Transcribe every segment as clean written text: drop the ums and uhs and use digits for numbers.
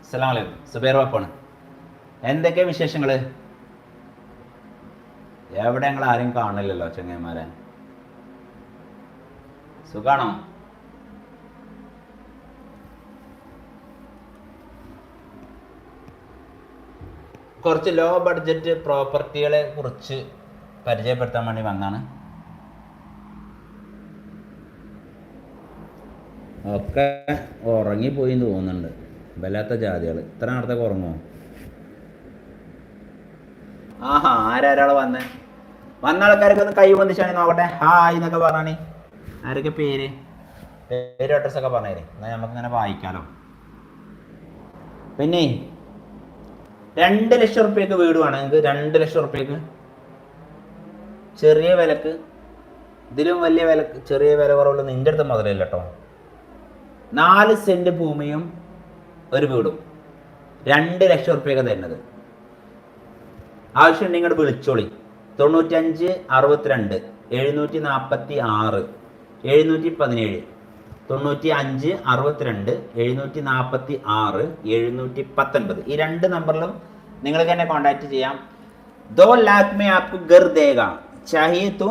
അസ്സലാമു അലൈക്കും. സുബൈർ വാപ്പാണ്. എന്തൊക്കെ വിശേഷങ്ങൾ? എവിടെ ഞങ്ങൾ ആരും കാണില്ലല്ലോ ചങ്ങന്മാരെ. സുഖാണോ? കുറച്ച് ലോ ബഡ്ജറ്റ് പ്രോപ്പർട്ടികളെ കുറിച്ച് പരിചയപ്പെടുത്താൻ വേണ്ടി വന്നാണ്. ഒക്കെ ഉറങ്ങിപ്പോയി തോന്നുന്നുണ്ട്. വല്ലാത്ത ജാതികൾ. ഇത്ര നേരത്തേക്ക് ഉറങ്ങുമോ? ആഹാ, ആരാൾ വന്ന് വന്ന ആൾക്കാരൊക്കെ ഒന്ന് കൈ പൊന്തിച്ചാണി നോക്കട്ടെ. ഹായ് എന്നൊക്കെ പറഞ്ഞാണി. ആരൊക്കെ പേര് അഡ്രസ്സൊക്കെ പറഞ്ഞേരെ, എന്നാൽ നമുക്കിങ്ങനെ വായിക്കാലോ. പിന്നെ 2 ലക്ഷം റുപ്യക്ക് വീട് വേണം നിങ്ങൾക്ക്. 2 ലക്ഷം റുപ്യക്ക് ചെറിയ വിലക്ക്, ഇതിലും വലിയ വിലക്ക്, ചെറിയ വില കുറവുള്ള നിൻ്റെ അടുത്ത് മുതലില്ല കേട്ടോ. 4 സെന്റ് ഭൂമിയും ഒരു വീടും 2 ലക്ഷം റുപ്യക്ക് തരുന്നത്. ആവശ്യം നിങ്ങൾ വിളിച്ചോളി. 95 62 746 717 95 62 746 719. ഈ 2 നമ്പറിലും നിങ്ങൾക്ക് എന്നെ കോൺടാക്ട് ചെയ്യാം. 2 लाख में आपको घर देगा, चाहिए तो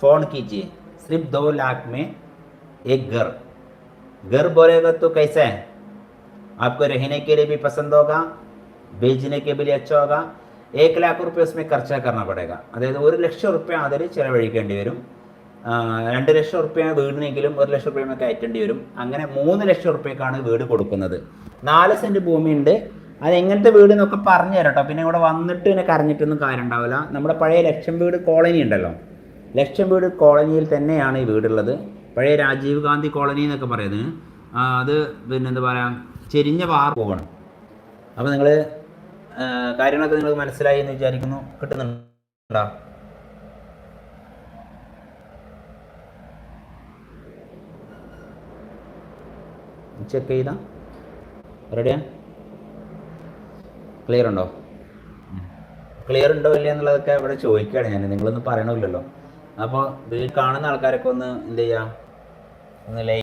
फोन कीजिए. सिर्फ 2 लाख में एक घर बोलेगा तो कैसा है? आपको रहने के लिए भी पसंद होगा, बेचने के लिए अच्छा होगा. 1 लाख रुपये उसमें खर्चा करना पड़ेगा. അതായത് 1 ലക്ഷം റുപ്യ അതിൽ ചിലവഴിക്കേണ്ടി വരും. 2 ലക്ഷം റുപ്യ വീടിനെങ്കിലും 1 ലക്ഷം റുപ്യ കയറ്റേണ്ടി വരും. അങ്ങനെ 3 ലക്ഷം റുപ്യക്കാണ് വീട് കൊടുക്കുന്നത്. 4 സെന്റ് ഭൂമിയുണ്ട്. അത് എങ്ങനത്തെ വീട് എന്നൊക്കെ പറഞ്ഞു തരാം കേട്ടോ. പിന്നെ ഇവിടെ വന്നിട്ട് പിന്നെ കരഞ്ഞിട്ടൊന്നും കാര്യം ഉണ്ടാവില്ല. നമ്മുടെ പഴയ ലക്ഷം വീട് കോളനി ഉണ്ടല്ലോ, ലക്ഷം വീട് കോളനിയിൽ തന്നെയാണ് ഈ വീടുള്ളത്. പഴയ രാജീവ് ഗാന്ധി കോളനി എന്നൊക്കെ പറയുന്നത്. അത് പിന്നെ എന്താ പറയുക, ചെരിഞ്ഞ പോവാണ്. അപ്പോൾ നിങ്ങൾ കാര്യങ്ങളൊക്കെ നിങ്ങൾക്ക് മനസ്സിലായി എന്ന് വിചാരിക്കുന്നു. കിട്ടുന്നുണ്ടോ? ചെക്ക് ചെയ്താ റെഡിയാ? ക്ലിയർ ഉണ്ടോ? ക്ലിയർ ഉണ്ടോ ഇല്ല എന്നുള്ളതൊക്കെ ഇവിടെ ചോദിക്കുകയാണ് ഞാൻ. നിങ്ങളൊന്നും പറയണമില്ലല്ലോ. അപ്പോൾ ഇത് കാണുന്ന ആൾക്കാരൊക്കെ ഒന്ന് എന്ത് ചെയ്യുക, ഒന്ന് ലൈക്ക്